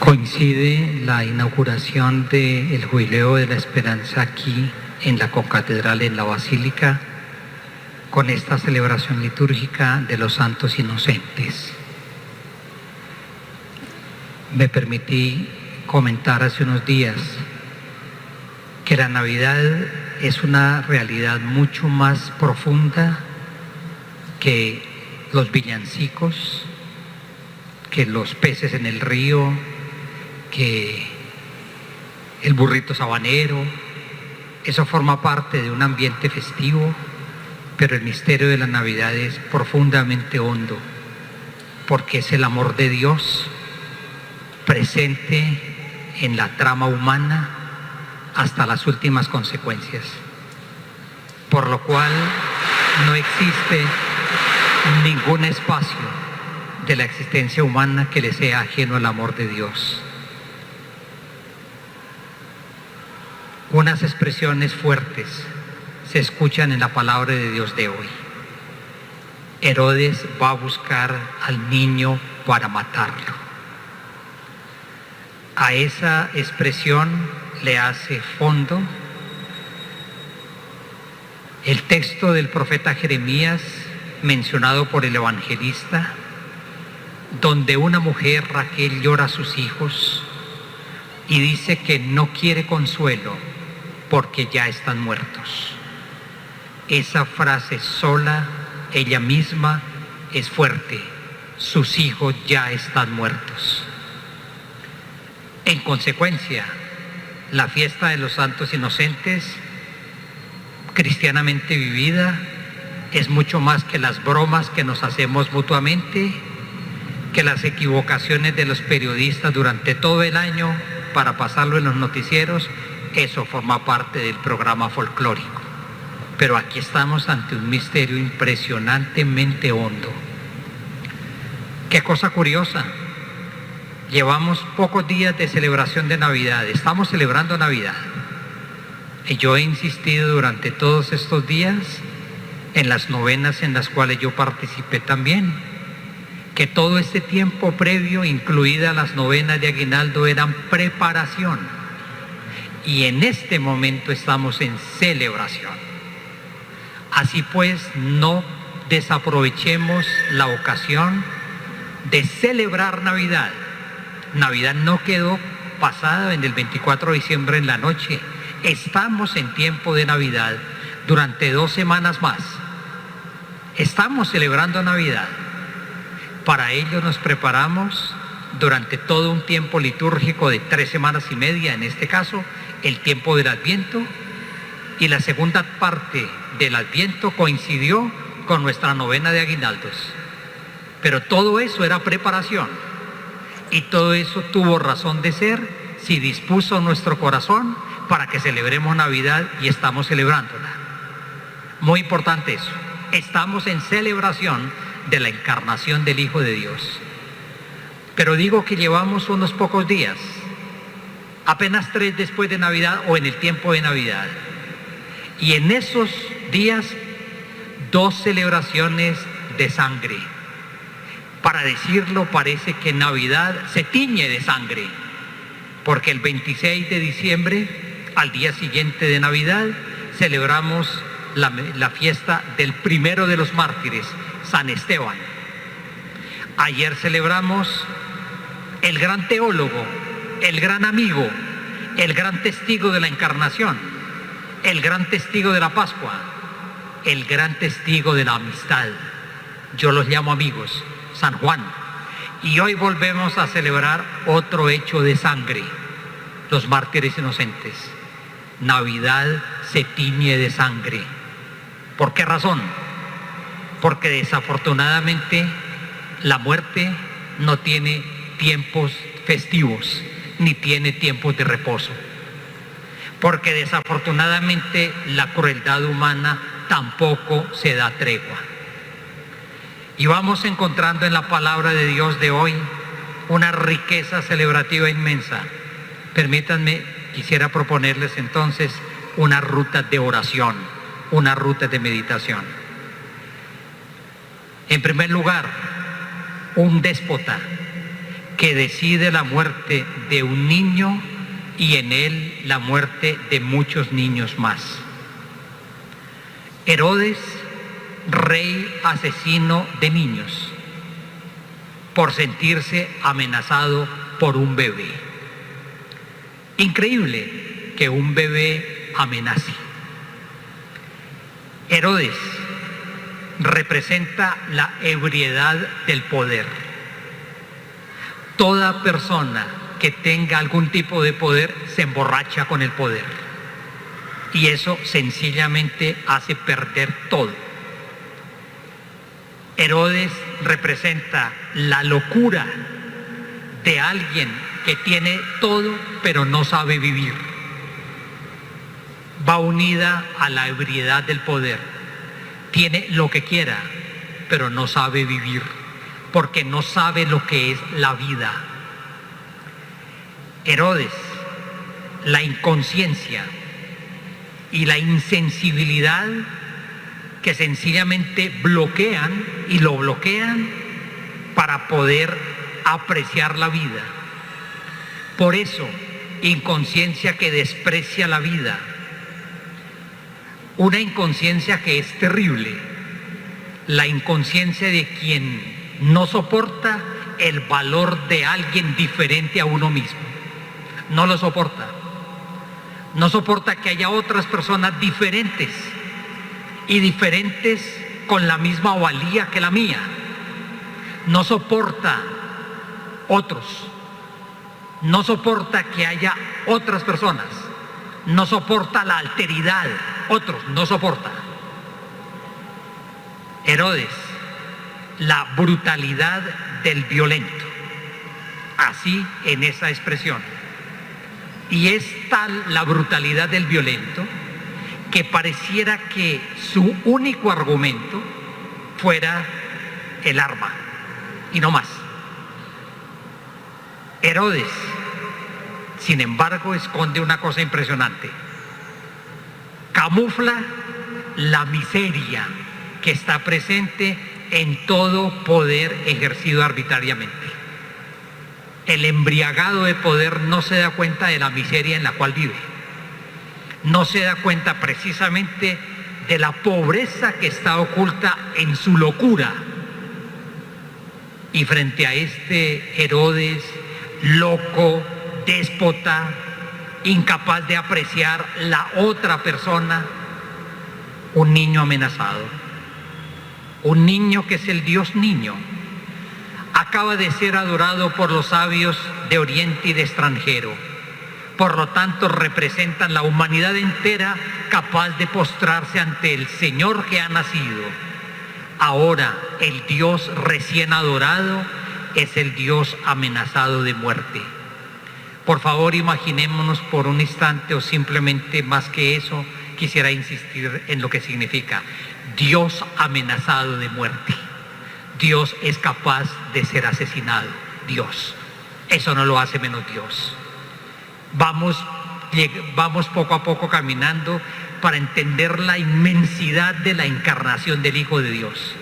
Coincide la inauguración del Jubileo de la Esperanza aquí en la Concatedral, en la Basílica, con esta celebración litúrgica de los Santos Inocentes. Me permití comentar hace unos días que la Navidad es una realidad mucho más profunda que los villancicos, que los peces en el río, que el burrito sabanero. Eso forma parte de un ambiente festivo, pero el misterio de la Navidad es profundamente hondo, porque es el amor de Dios presente en la trama humana hasta las últimas consecuencias, por lo cual no existe ningún espacio de la existencia humana que le sea ajeno al amor de Dios. Unas expresiones fuertes se escuchan en la palabra de Dios de hoy. Herodes va a buscar al niño para matarlo. A esa expresión le hace fondo el texto del profeta Jeremías mencionado por el evangelista, donde una mujer, Raquel, llora a sus hijos y dice que no quiere consuelo porque ya están muertos. Esa frase sola, ella misma, es fuerte. Sus hijos ya están muertos. En consecuencia, la fiesta de los Santos Inocentes, cristianamente vivida, es mucho más que las bromas que nos hacemos mutuamente, que las equivocaciones de los periodistas durante todo el año para pasarlo en los noticieros. Eso forma parte del programa folclórico. Pero aquí estamos ante un misterio impresionantemente hondo. Qué cosa curiosa. Llevamos pocos días de celebración de Navidad. Estamos celebrando Navidad. Y yo he insistido durante todos estos días en las novenas en las cuales yo participé también, que todo este tiempo previo, incluidas las novenas de aguinaldo, eran preparación. Y en este momento estamos en celebración. Así pues, no desaprovechemos la ocasión de celebrar Navidad. Navidad no quedó pasada en el 24 de diciembre en la noche. Estamos en tiempo de Navidad durante 2 semanas más. Estamos celebrando Navidad. Para ello nos preparamos durante todo un tiempo litúrgico de 3 semanas y media, en este caso, el tiempo del Adviento, y la segunda parte del Adviento coincidió con nuestra novena de aguinaldos. Pero todo eso era preparación, y todo eso tuvo razón de ser si dispuso nuestro corazón para que celebremos Navidad, y estamos celebrándola. Muy importante eso. Estamos en celebración de la encarnación del Hijo de Dios. Pero digo que llevamos unos pocos días, apenas 3 después de Navidad o en el tiempo de Navidad. Y en esos días, 2 celebraciones de sangre. Para decirlo, parece que Navidad se tiñe de sangre, porque el 26 de diciembre, al día siguiente de Navidad, celebramos la fiesta del primero de los mártires, San Esteban. Ayer celebramos el gran teólogo, el gran amigo, el gran testigo de la encarnación, el gran testigo de la Pascua, el gran testigo de la amistad. Yo los llamo amigos, San Juan. Y hoy volvemos a celebrar otro hecho de sangre, los mártires inocentes. Navidad se tiñe de sangre. ¿Por qué razón? Porque desafortunadamente la muerte no tiene tiempos festivos, ni tiene tiempos de reposo. Porque desafortunadamente la crueldad humana tampoco se da tregua. Y vamos encontrando en la palabra de Dios de hoy una riqueza celebrativa inmensa. Permítanme, quisiera proponerles entonces una ruta de oración, una ruta de meditación. En primer lugar, un déspota que decide la muerte de un niño y en él la muerte de muchos niños más. Herodes, rey asesino de niños, por sentirse amenazado por un bebé. Increíble que un bebé amenace. Herodes representa la ebriedad del poder. Toda persona que tenga algún tipo de poder se emborracha con el poder. Y eso sencillamente hace perder todo. Herodes representa la locura de alguien que tiene todo pero no sabe vivir. Va unida a la ebriedad del poder. Tiene lo que quiera, pero no sabe vivir, porque no sabe lo que es la vida. Herodes, la inconsciencia y la insensibilidad que sencillamente bloquean y lo bloquean para poder apreciar la vida. Por eso, inconsciencia que desprecia la vida. Una inconsciencia que es terrible, la inconsciencia de quien no soporta el valor de alguien diferente a uno mismo. No lo soporta. No soporta que haya otras personas diferentes y diferentes con la misma valía que la mía. No soporta otros. No soporta que haya otras personas. No soporta la alteridad. Otros no soporta. Herodes, la brutalidad del violento. Así en esa expresión. Y es tal la brutalidad del violento que pareciera que su único argumento fuera el arma y no más. Herodes, sin embargo, esconde una cosa impresionante. Camufla la miseria que está presente en todo poder ejercido arbitrariamente. El embriagado de poder no se da cuenta de la miseria en la cual vive. No se da cuenta precisamente de la pobreza que está oculta en su locura. Y frente a este Herodes, loco, déspota, incapaz de apreciar la otra persona, un niño amenazado. Un niño que es el Dios niño. Acaba de ser adorado por los sabios de Oriente y de extranjero. Por lo tanto, representan la humanidad entera capaz de postrarse ante el Señor que ha nacido. Ahora, el Dios recién adorado es el Dios amenazado de muerte. Por favor, imaginémonos por un instante, o simplemente más que eso, quisiera insistir en lo que significa Dios amenazado de muerte. Dios es capaz de ser asesinado. Dios. Eso no lo hace menos Dios. Vamos poco a poco caminando para entender la inmensidad de la encarnación del Hijo de Dios.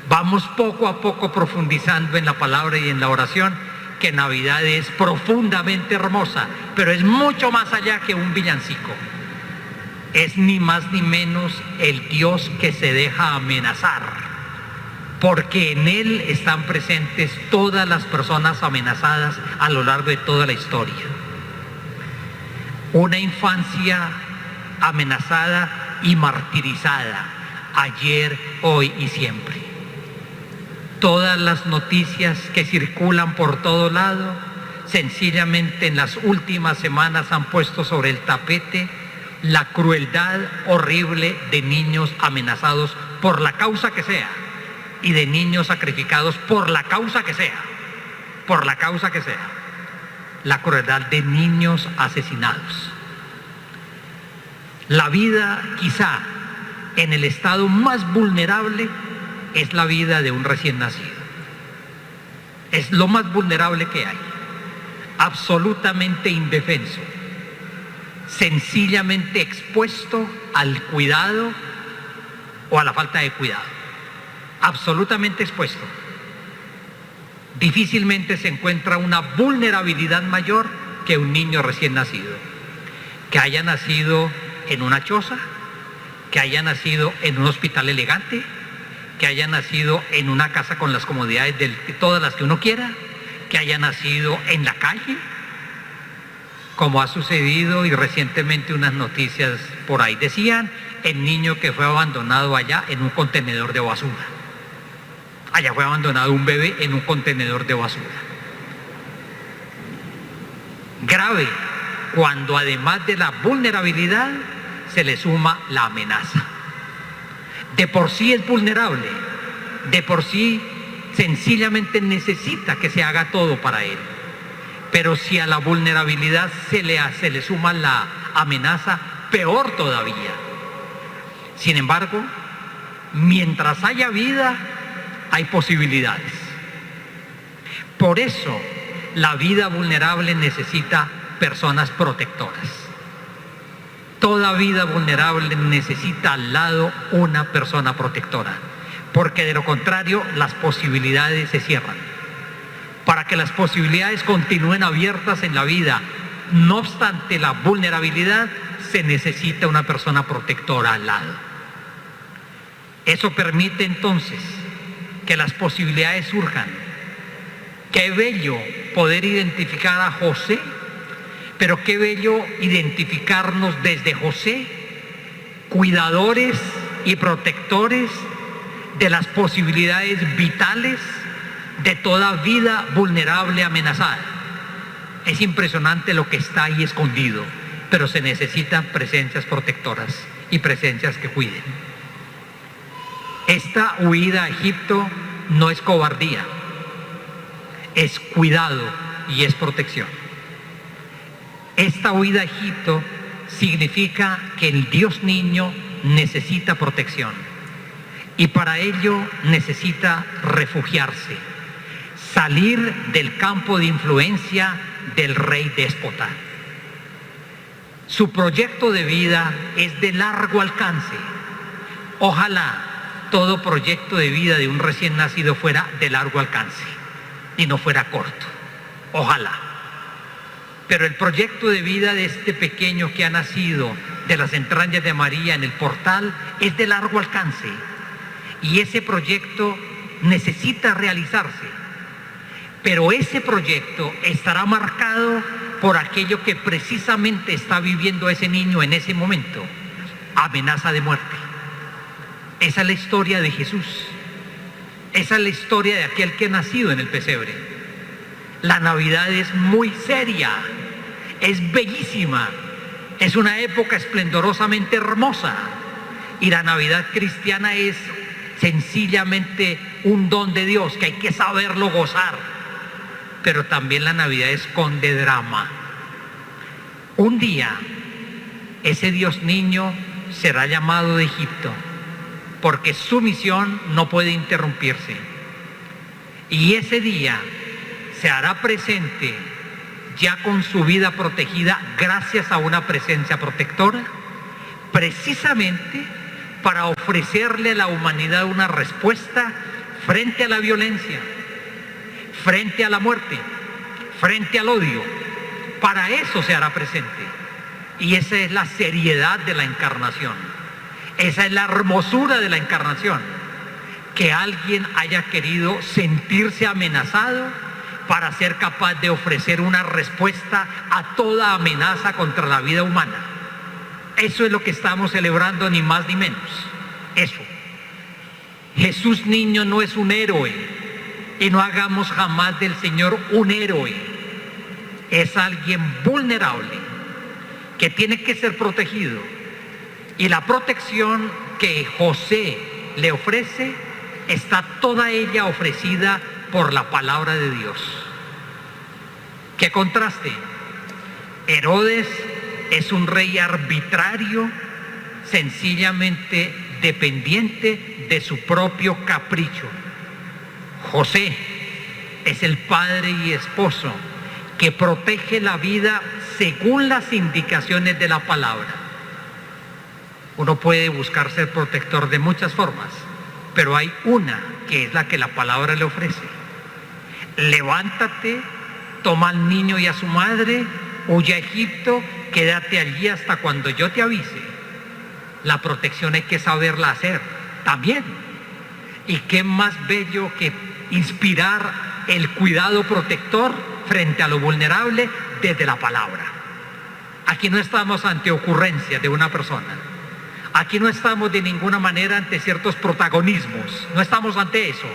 Vamos poco a poco profundizando en la palabra y en la oración, que Navidad es profundamente hermosa, pero es mucho más allá que un villancico. Es ni más ni menos el Dios que se deja amenazar, porque en Él están presentes todas las personas amenazadas a lo largo de toda la historia. Una infancia amenazada y martirizada, ayer, hoy y siempre. Todas las noticias que circulan por todo lado, sencillamente en las últimas semanas han puesto sobre el tapete la crueldad horrible de niños amenazados por la causa que sea, y de niños sacrificados por la causa que sea, por la causa que sea. La crueldad de niños asesinados. La vida, quizá, en el estado más vulnerable, es la vida de un recién nacido. Es lo más vulnerable que hay. Absolutamente indefenso. Sencillamente expuesto al cuidado o a la falta de cuidado. Absolutamente expuesto. Difícilmente se encuentra una vulnerabilidad mayor que un niño recién nacido. Que haya nacido en una choza, que haya nacido en un hospital elegante, que haya nacido en una casa con las comodidades de todas las que uno quiera, que haya nacido en la calle, como ha sucedido, y recientemente unas noticias por ahí decían, el niño que fue abandonado allá en un contenedor de basura. Allá fue abandonado un bebé en un contenedor de basura. Grave cuando además de la vulnerabilidad se le suma la amenaza. De por sí es vulnerable, de por sí sencillamente necesita que se haga todo para él. Pero si a la vulnerabilidad se le suma la amenaza, peor todavía. Sin embargo, mientras haya vida, hay posibilidades. Por eso, la vida vulnerable necesita personas protectoras. Toda vida vulnerable necesita al lado una persona protectora, porque de lo contrario las posibilidades se cierran. Para que las posibilidades continúen abiertas en la vida, no obstante la vulnerabilidad, se necesita una persona protectora al lado. Eso permite entonces que las posibilidades surjan. Qué bello poder identificar a José, pero qué bello identificarnos desde José, cuidadores y protectores de las posibilidades vitales de toda vida vulnerable, amenazada. Es impresionante lo que está ahí escondido, pero se necesitan presencias protectoras y presencias que cuiden. Esta huida a Egipto no es cobardía, es cuidado y es protección. Esta huida a Egipto significa que el Dios niño necesita protección y para ello necesita refugiarse, salir del campo de influencia del rey déspota. Su proyecto de vida es de largo alcance. Ojalá todo proyecto de vida de un recién nacido fuera de largo alcance y no fuera corto. Ojalá. Pero el proyecto de vida de este pequeño que ha nacido de las entrañas de María en el portal es de largo alcance. Y ese proyecto necesita realizarse. Pero ese proyecto estará marcado por aquello que precisamente está viviendo ese niño en ese momento: amenaza de muerte. Esa es la historia de Jesús. Esa es la historia de aquel que ha nacido en el pesebre. La Navidad es muy seria, es bellísima, es una época esplendorosamente hermosa. Y la Navidad cristiana es sencillamente un don de Dios que hay que saberlo gozar. Pero también la Navidad esconde drama. Un día, ese Dios niño será llamado de Egipto, porque su misión no puede interrumpirse. Y ese día se hará presente ya con su vida protegida gracias a una presencia protectora, precisamente para ofrecerle a la humanidad una respuesta frente a la violencia, frente a la muerte, frente al odio. Para eso se hará presente. Y esa es la seriedad de la encarnación. Esa es la hermosura de la encarnación, que alguien haya querido sentirse amenazado para ser capaz de ofrecer una respuesta a toda amenaza contra la vida humana. Eso es lo que estamos celebrando, ni más ni menos. Eso. Jesús niño no es un héroe, y no hagamos jamás del Señor un héroe. Es alguien vulnerable que tiene que ser protegido. Y la protección que José le ofrece está toda ella ofrecida por la palabra de Dios. ¡Qué contraste! Herodes es un rey arbitrario, sencillamente dependiente de su propio capricho. José es el padre y esposo que protege la vida según las indicaciones de la palabra. Uno puede buscar ser protector de muchas formas, pero hay una que es la que la palabra le ofrece. levántate, toma al niño y a su madre, huye a Egipto, quédate allí hasta cuando yo te avise. La protección hay que saberla hacer también. Y qué más bello que inspirar el cuidado protector frente a lo vulnerable desde la palabra. Aquí no estamos ante ocurrencias de una persona. Aquí no estamos de ninguna manera ante ciertos protagonismos. No estamos ante eso.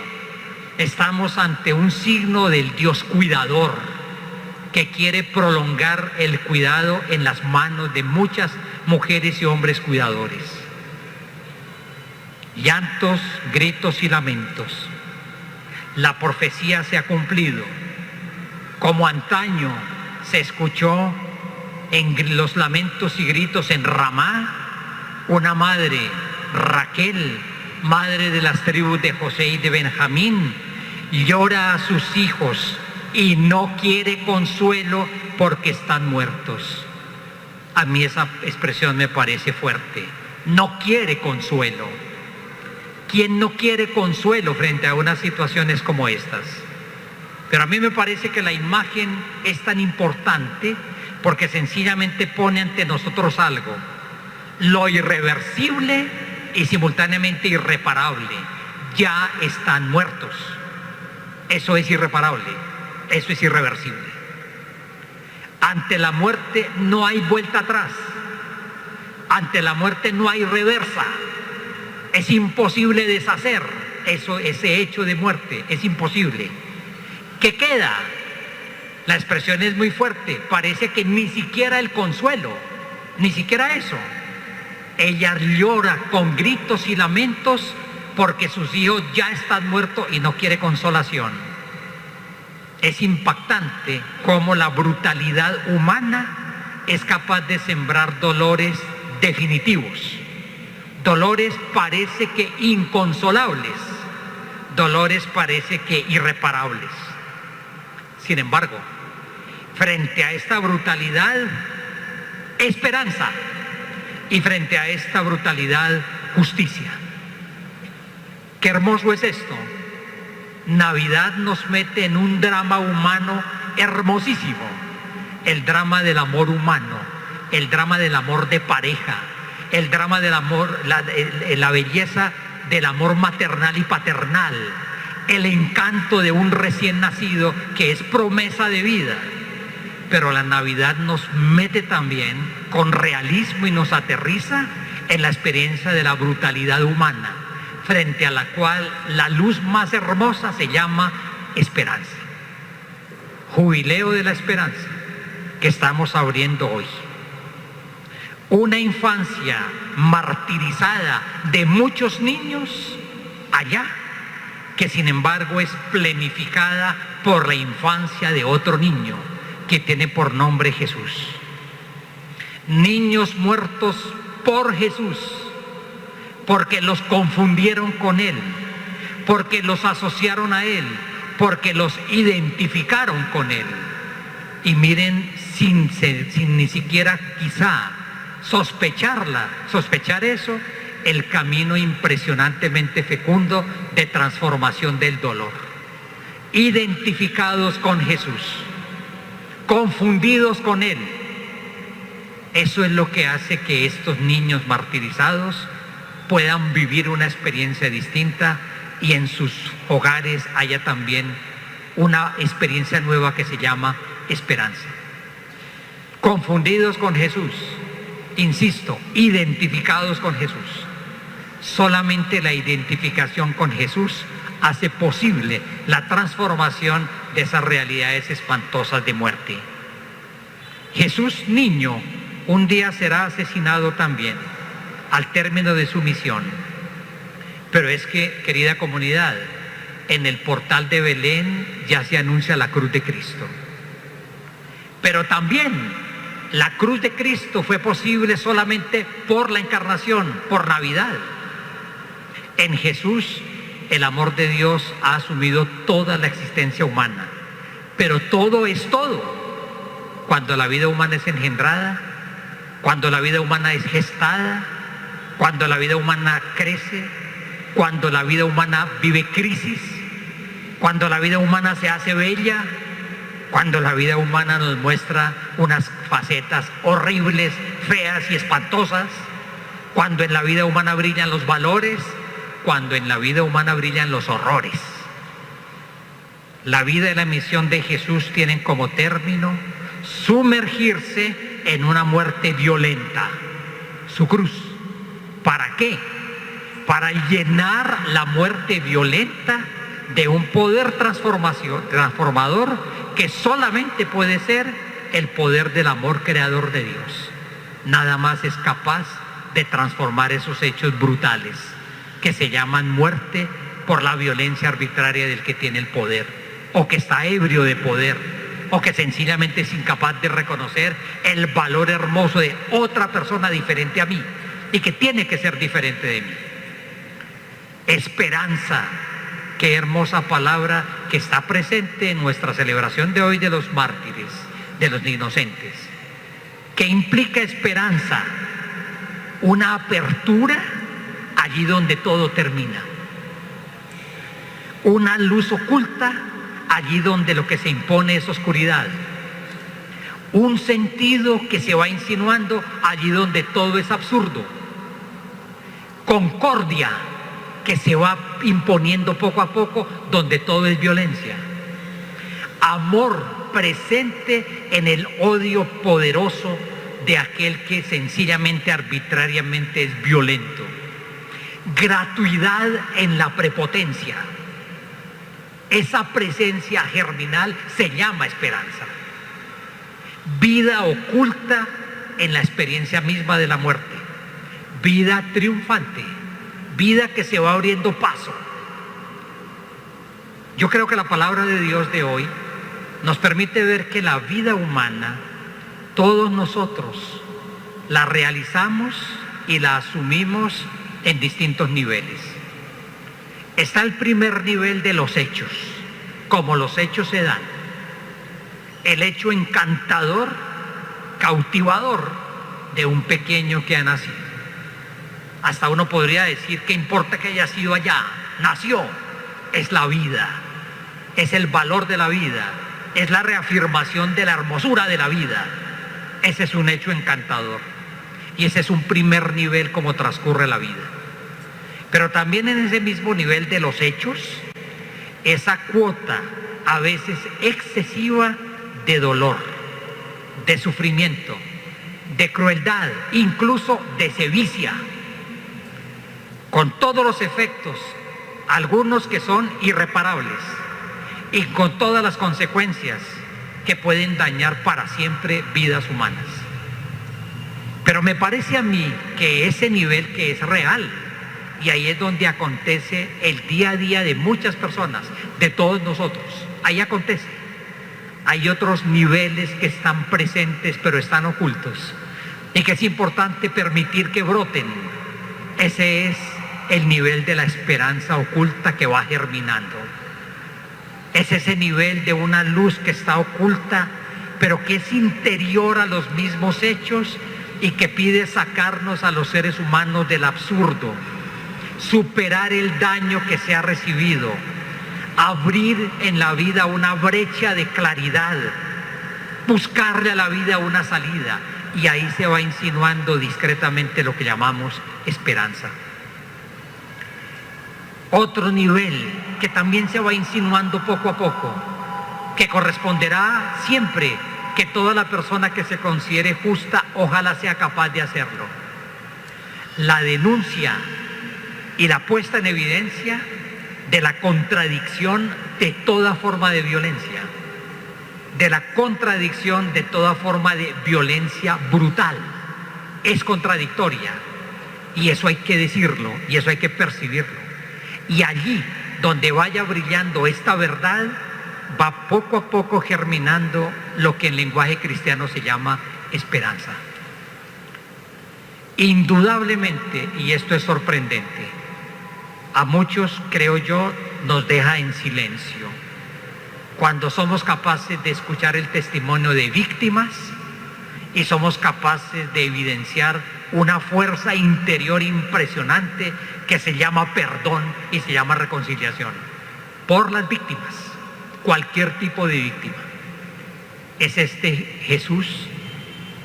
Estamos ante un signo del Dios cuidador que quiere prolongar el cuidado en las manos de muchas mujeres y hombres cuidadores. Llantos, gritos y lamentos. La profecía se ha cumplido. Como antaño se escuchó en los lamentos y gritos en Ramá, una madre, Raquel, madre de las tribus de José y de Benjamín, llora a sus hijos y no quiere consuelo porque están muertos. A mí esa expresión me parece fuerte. No quiere consuelo. ¿Quién no quiere consuelo frente a unas situaciones como estas? Pero a mí me parece que la imagen es tan importante porque sencillamente pone ante nosotros algo, lo irreversible y simultáneamente irreparable. Ya están muertos. Eso es irreparable, eso es irreversible. Ante la muerte no hay vuelta atrás. Ante la muerte no hay reversa. Es imposible deshacer ese hecho de muerte, es imposible. ¿Qué queda? La expresión es muy fuerte, parece que ni siquiera el consuelo, ni siquiera eso. Ella llora con gritos y lamentos porque sus hijos ya están muertos y no quiere consolación. Es impactante cómo la brutalidad humana es capaz de sembrar dolores definitivos. Dolores parece que inconsolables, dolores parece que irreparables. Sin embargo, frente a esta brutalidad, esperanza, y frente a esta brutalidad, justicia. Qué hermoso es esto. Navidad nos mete en un drama humano hermosísimo, el drama del amor humano, el drama del amor de pareja, el drama del amor, la belleza del amor maternal y paternal, el encanto de un recién nacido que es promesa de vida. Pero la Navidad nos mete también con realismo y nos aterriza en la experiencia de la brutalidad humana, frente a la cual la luz más hermosa se llama esperanza. Jubileo de la esperanza que estamos abriendo hoy. Una infancia martirizada de muchos niños allá, que sin embargo es plenificada por la infancia de otro niño que tiene por nombre Jesús. Niños muertos por Jesús, porque los confundieron con Él, porque los asociaron a Él, porque los identificaron con Él. Y miren, sin ni siquiera quizá sospechar eso, el camino impresionantemente fecundo de transformación del dolor. Identificados con Jesús, confundidos con Él. Eso es lo que hace que estos niños martirizados puedan vivir una experiencia distinta y en sus hogares haya también una experiencia nueva que se llama esperanza. Confundidos con Jesús, insisto, identificados con Jesús. Solamente la identificación con Jesús hace posible la transformación de esas realidades espantosas de muerte. Jesús niño un día será asesinado también al término de su misión. Pero es que, querida comunidad, en el portal de Belén ya se anuncia la cruz de Cristo. Pero también la cruz de Cristo fue posible solamente por la encarnación, por Navidad. En Jesús el amor de Dios ha asumido toda la existencia humana, pero todo es todo. Cuando la vida humana es engendrada, cuando la vida humana es gestada, cuando la vida humana crece, cuando la vida humana vive crisis, Cuando la vida humana se hace bella, cuando la vida humana nos muestra unas facetas horribles, feas y espantosas, cuando en la vida humana brillan los valores, cuando en la vida humana brillan los horrores. La vida y la misión de Jesús tienen como término sumergirse en una muerte violenta, su cruz. ¿Para qué? Para llenar la muerte violenta de un poder transformador que solamente puede ser el poder del amor creador de Dios. Nada más es capaz de transformar esos hechos brutales que se llaman muerte por la violencia arbitraria del que tiene el poder, o que está ebrio de poder, o que sencillamente es incapaz de reconocer el valor hermoso de otra persona diferente a mí y que tiene que ser diferente de mí. Esperanza, qué hermosa palabra que está presente en nuestra celebración de hoy de los mártires, de los inocentes. ¿Qué implica esperanza? Una apertura allí donde todo termina. Una luz oculta allí donde lo que se impone es oscuridad. Un sentido que se va insinuando allí donde todo es absurdo. Concordia que se va imponiendo poco a poco donde todo es violencia. Amor presente en el odio poderoso de aquel que sencillamente, arbitrariamente es violento. Gratuidad en la prepotencia. Esa presencia germinal se llama esperanza. Vida oculta en la experiencia misma de la muerte. Vida triunfante. Vida que se va abriendo paso. Yo creo que la palabra de Dios de hoy nos permite ver que la vida humana, todos nosotros la realizamos y la asumimos en distintos niveles. Está el primer nivel de los hechos, como los hechos se dan. El hecho encantador, cautivador de un pequeño que ha nacido. Hasta uno podría decir, ¿qué importa que haya sido allá? Nació. Es la vida, es el valor de la vida, es la reafirmación de la hermosura de la vida. Ese es un hecho encantador. Y ese es un primer nivel como transcurre la vida. Pero también en ese mismo nivel de los hechos, esa cuota a veces excesiva de dolor, de sufrimiento, de crueldad, incluso de sevicia, con todos los efectos, algunos que son irreparables, y con todas las consecuencias que pueden dañar para siempre vidas humanas. Pero me parece a mí que ese nivel que es real, y ahí es donde acontece el día a día de muchas personas, de todos nosotros, ahí acontece. Hay otros niveles que están presentes pero están ocultos y que es importante permitir que broten. Ese es el nivel de la esperanza oculta que va germinando. Es ese nivel de una luz que está oculta pero que es interior a los mismos hechos y que pide sacarnos a los seres humanos del absurdo, superar el daño que se ha recibido, abrir en la vida una brecha de claridad, buscarle a la vida una salida, y ahí se va insinuando discretamente lo que llamamos esperanza. Otro nivel que también se va insinuando poco a poco, que corresponderá siempre que toda la persona que se considere justa, ojalá sea capaz de hacerlo. La denuncia y la puesta en evidencia de la contradicción de toda forma de violencia, de la contradicción de toda forma de violencia brutal. Es contradictoria, y eso hay que decirlo, y eso hay que percibirlo. Y allí donde vaya brillando esta verdad, va poco a poco germinando lo que en lenguaje cristiano se llama esperanza. Indudablemente, y esto es sorprendente, a muchos, creo yo, nos deja en silencio cuando somos capaces de escuchar el testimonio de víctimas y somos capaces de evidenciar una fuerza interior impresionante que se llama perdón y se llama reconciliación. por las víctimas, cualquier tipo de víctima. Es este Jesús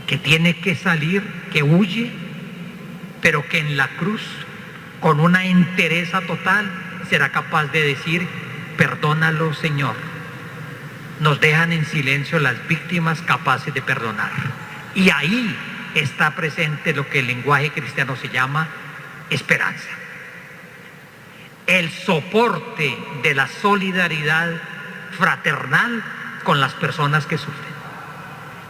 que tiene que salir, que huye, pero que en la cruz, con una entereza total, será capaz de decir: perdónalo, Señor. Nos dejan en silencio las víctimas capaces de perdonar. Y ahí está presente lo que el lenguaje cristiano se llama esperanza. El soporte de la solidaridad fraternal con las personas que sufren.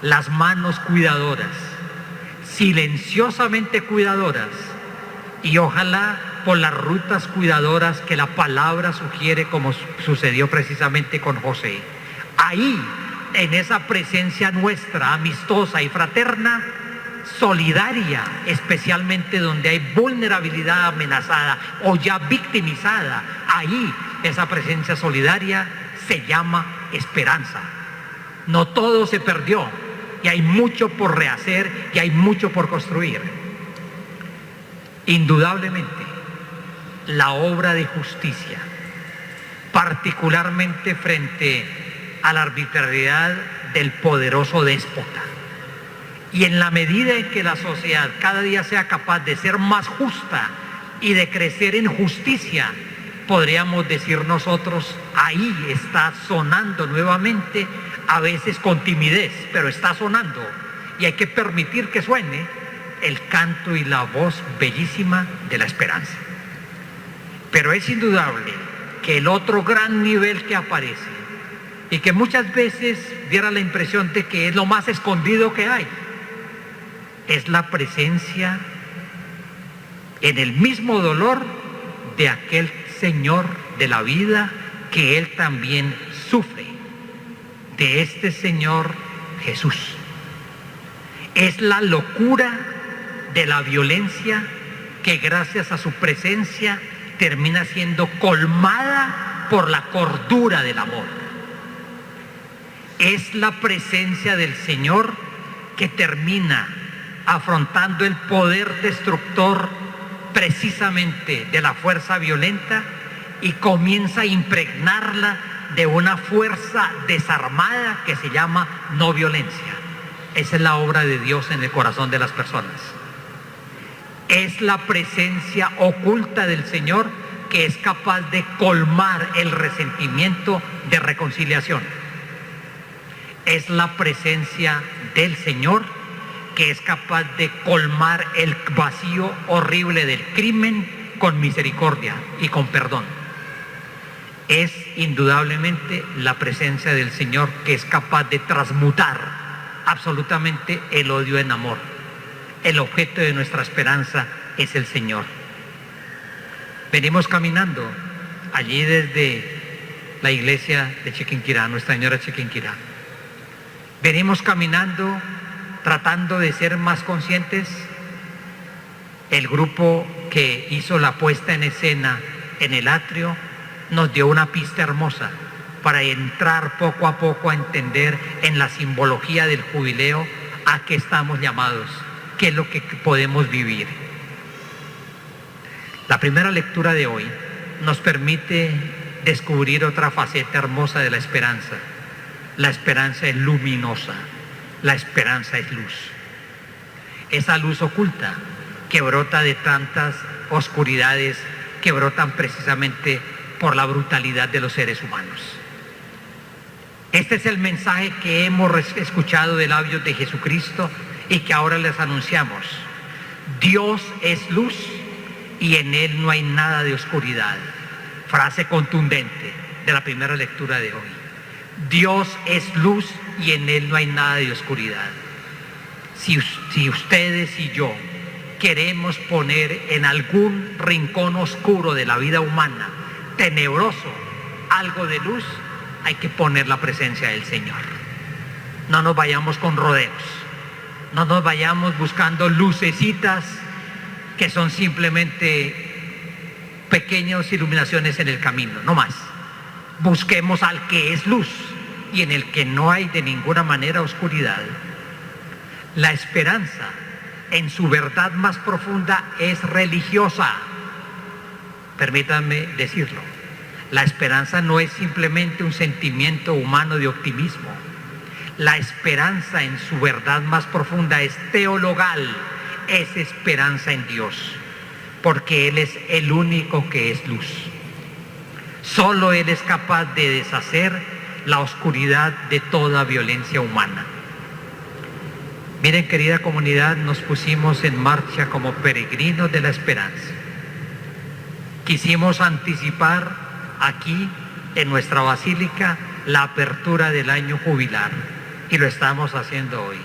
Las manos cuidadoras, silenciosamente cuidadoras, y ojalá por las rutas cuidadoras que la palabra sugiere, como sucedió precisamente con José. Ahí, en esa presencia nuestra, amistosa y fraterna, solidaria, especialmente donde hay vulnerabilidad amenazada o ya victimizada, ahí esa presencia solidaria se llama esperanza. No todo se perdió y hay mucho por rehacer y hay mucho por construir. Indudablemente, la obra de justicia, particularmente frente a la arbitrariedad del poderoso déspota, y en la medida en que la sociedad cada día sea capaz de ser más justa y de crecer en justicia, podríamos decir nosotros: ahí está sonando nuevamente, a veces con timidez, pero está sonando, y hay que permitir que suene el canto y la voz bellísima de la esperanza. Pero es indudable que el otro gran nivel que aparece, y que muchas veces diera la impresión de que es lo más escondido que hay, es la presencia en el mismo dolor de aquel Señor de la vida que Él también sufre, de este Señor Jesús. Es la locura de la violencia que gracias a su presencia termina siendo colmada por la cordura del amor. Es la presencia del Señor que termina afrontando el poder destructor precisamente de la fuerza violenta y comienza a impregnarla de una fuerza desarmada que se llama no violencia. Esa es la obra de Dios en el corazón de las personas. Es la presencia oculta del Señor que es capaz de colmar el resentimiento de reconciliación. Es la presencia del Señor que es capaz de colmar el vacío horrible del crimen con misericordia y con perdón. Es indudablemente la presencia del Señor que es capaz de transmutar absolutamente el odio en amor. El objeto de nuestra esperanza es el Señor. Venimos caminando allí desde la iglesia de Chiquinquirá, Nuestra Señora de Chiquinquirá. Venimos caminando tratando de ser más conscientes. El grupo que hizo la puesta en escena en el atrio nos dio una pista hermosa para entrar poco a poco a entender en la simbología del jubileo a qué estamos llamados, qué es lo que podemos vivir. La primera lectura de hoy nos permite descubrir otra faceta hermosa de la esperanza. La esperanza es luminosa, la esperanza es luz. Esa luz oculta que brota de tantas oscuridades que brotan precisamente por la brutalidad de los seres humanos. Este es el mensaje que hemos escuchado de labios de Jesucristo y que ahora les anunciamos. Dios es luz y en Él no hay nada de oscuridad. Frase contundente de la primera lectura de hoy. Dios es luz y en Él no hay nada de oscuridad. Si ustedes y yo queremos poner en algún rincón oscuro de la vida humana, tenebroso, algo de luz, hay que poner la presencia del Señor. No nos vayamos con rodeos, no nos vayamos buscando lucecitas que son simplemente pequeñas iluminaciones en el camino, no más. Busquemos al que es luz y en el que no hay de ninguna manera oscuridad. La esperanza, en su verdad más profunda, es religiosa. Permítanme decirlo. La esperanza no es simplemente un sentimiento humano de optimismo. La esperanza en su verdad más profunda es teologal, es esperanza en Dios, porque Él es el único que es luz. Solo Él es capaz de deshacer la oscuridad de toda violencia humana. Miren, querida comunidad, nos pusimos en marcha como peregrinos de la esperanza. Quisimos anticipar aquí, en nuestra basílica, la apertura del año jubilar, y lo estamos haciendo hoy,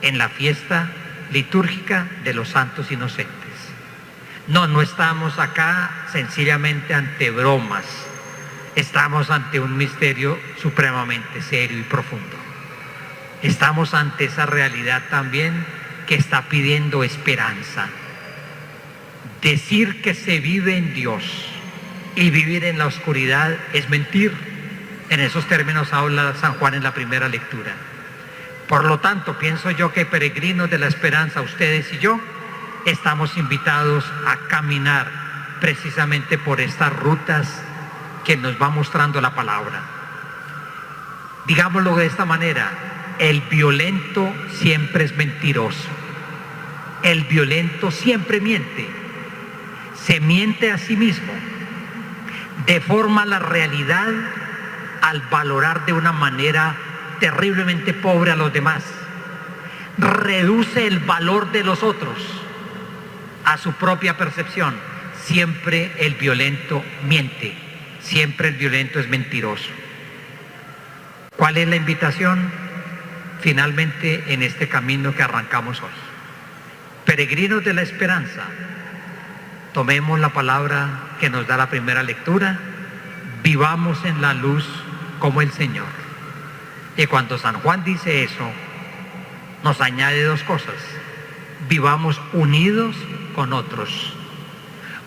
en la fiesta litúrgica de los santos inocentes. No estamos acá sencillamente ante bromas, estamos ante un misterio supremamente serio y profundo. Estamos ante esa realidad también que está pidiendo esperanza. Decir que se vive en Dios y vivir en la oscuridad es mentir. En esos términos habla San Juan en la primera lectura. Por lo tanto, pienso yo que peregrinos de la esperanza, ustedes y yo, estamos invitados a caminar precisamente por estas rutas que nos va mostrando la palabra. Digámoslo de esta manera: el violento siempre es mentiroso. El violento siempre miente. Se miente a sí mismo. Deforma la realidad al valorar de una manera terriblemente pobre a los demás. Reduce el valor de los otros a su propia percepción. Siempre el violento miente. Siempre el violento es mentiroso. ¿Cuál es la invitación? Finalmente, en este camino que arrancamos hoy. Peregrinos de la esperanza, tomemos la palabra que nos da la primera lectura, vivamos en la luz como el Señor. Y cuando San Juan dice eso, nos añade dos cosas: vivamos unidos con otros.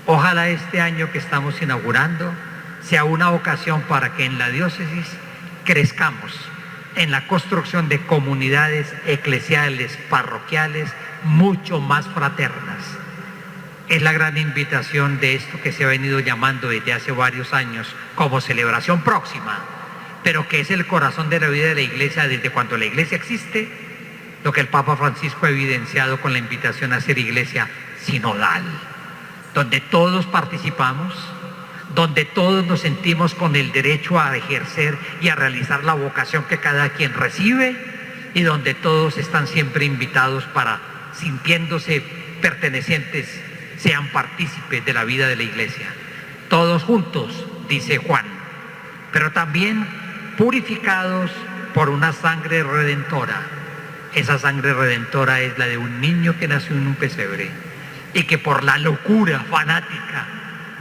Ojalá este año que estamos inaugurando sea una ocasión para que en la diócesis crezcamos en la construcción de comunidades eclesiales, parroquiales, mucho más fraternas. Es la gran invitación de esto que se ha venido llamando desde hace varios años como celebración próxima, pero que es el corazón de la vida de la Iglesia desde cuando la Iglesia existe, lo que el Papa Francisco ha evidenciado con la invitación a ser Iglesia sinodal, donde todos participamos, donde todos nos sentimos con el derecho a ejercer y a realizar la vocación que cada quien recibe, y donde todos están siempre invitados para, sintiéndose pertenecientes, sean partícipes de la vida de la Iglesia. Todos juntos, dice Juan, pero también purificados por una sangre redentora. Esa sangre redentora es la de un niño que nació en un pesebre y que por la locura fanática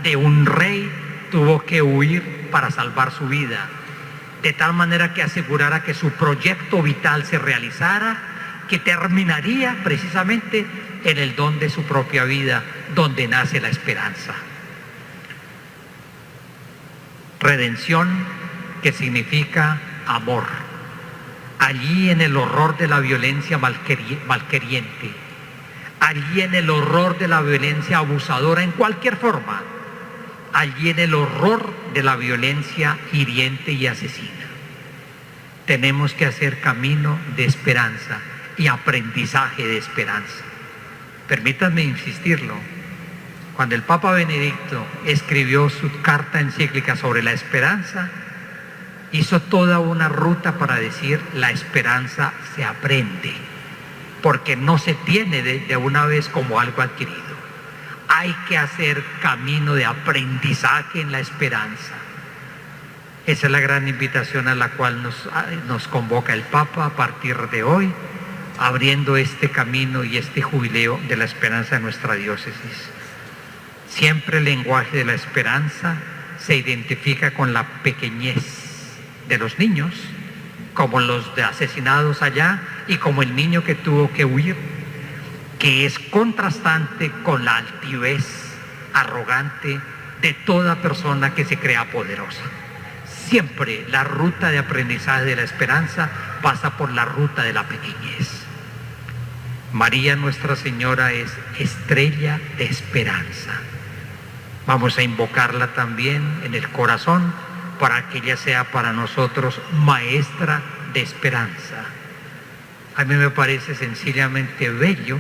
de un rey tuvo que huir para salvar su vida, de tal manera que asegurara que su proyecto vital se realizara, que terminaría precisamente en el don de su propia vida, donde nace la esperanza. Redención, que significa amor. Allí en el horror de la violencia malqueriente, allí en el horror de la violencia abusadora en cualquier forma, allí en el horror de la violencia hiriente y asesina, tenemos que hacer camino de esperanza y aprendizaje de esperanza. Permítanme insistirlo. Cuando el Papa Benedicto escribió su carta encíclica sobre la esperanza, hizo toda una ruta para decir: la esperanza se aprende, porque no se tiene de una vez como algo adquirido. Hay que hacer camino de aprendizaje en la esperanza. Esa es la gran invitación a la cual nos convoca el Papa a partir de hoy, abriendo este camino y este jubileo de la esperanza en nuestra diócesis. Siempre el lenguaje de la esperanza se identifica con la pequeñez de los niños, como los de asesinados allá y como el niño que tuvo que huir, que es contrastante con la altivez arrogante de toda persona que se crea poderosa. Siempre la ruta de aprendizaje de la esperanza pasa por la ruta de la pequeñez. María Nuestra Señora es estrella de esperanza. Vamos a invocarla también en el corazón para que ella sea para nosotros maestra de esperanza. A mí me parece sencillamente bello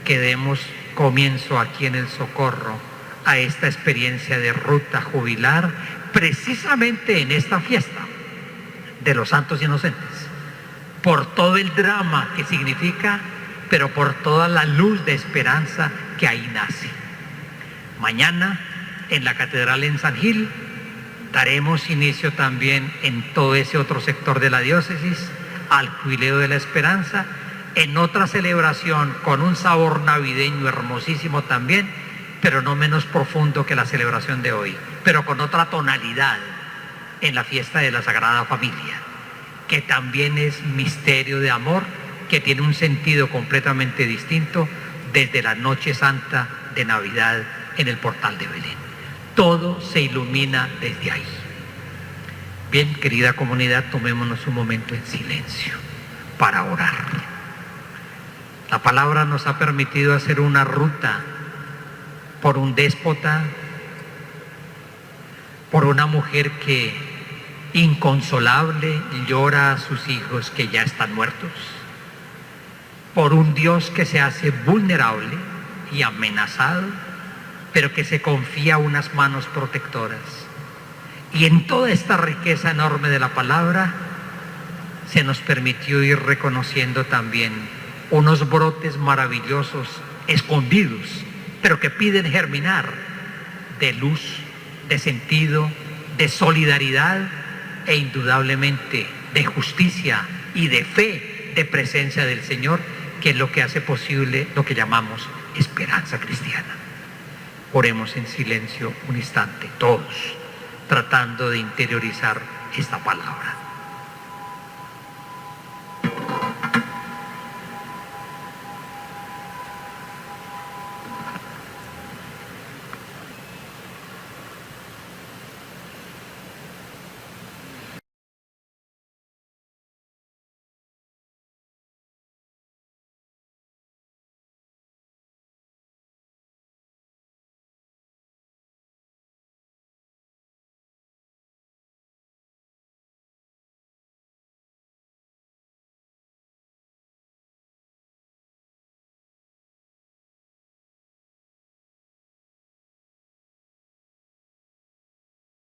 que demos comienzo aquí en el Socorro a esta experiencia de ruta jubilar, precisamente en esta fiesta de los santos inocentes, por todo el drama que significa, pero por toda la luz de esperanza que ahí nace. Mañana, en la Catedral en San Gil, daremos inicio también en todo ese otro sector de la diócesis al Jubileo de la Esperanza, en otra celebración con un sabor navideño hermosísimo también, pero no menos profundo que la celebración de hoy, pero con otra tonalidad en la fiesta de la Sagrada Familia, que también es misterio de amor, que tiene un sentido completamente distinto desde la Noche Santa de Navidad en el portal de Belén. Todo se ilumina desde ahí. Bien, querida comunidad, tomémonos un momento en silencio para orar. La palabra nos ha permitido hacer una ruta por un déspota, por una mujer que inconsolable llora a sus hijos que ya están muertos, por un Dios que se hace vulnerable y amenazado, pero que se confía a unas manos protectoras. Y en toda esta riqueza enorme de la palabra, se nos permitió ir reconociendo también unos brotes maravillosos, escondidos, pero que piden germinar, de luz, de sentido, de solidaridad e indudablemente de justicia y de fe, de presencia del Señor, que es lo que hace posible lo que llamamos esperanza cristiana. Oremos en silencio un instante, todos, tratando de interiorizar esta palabra.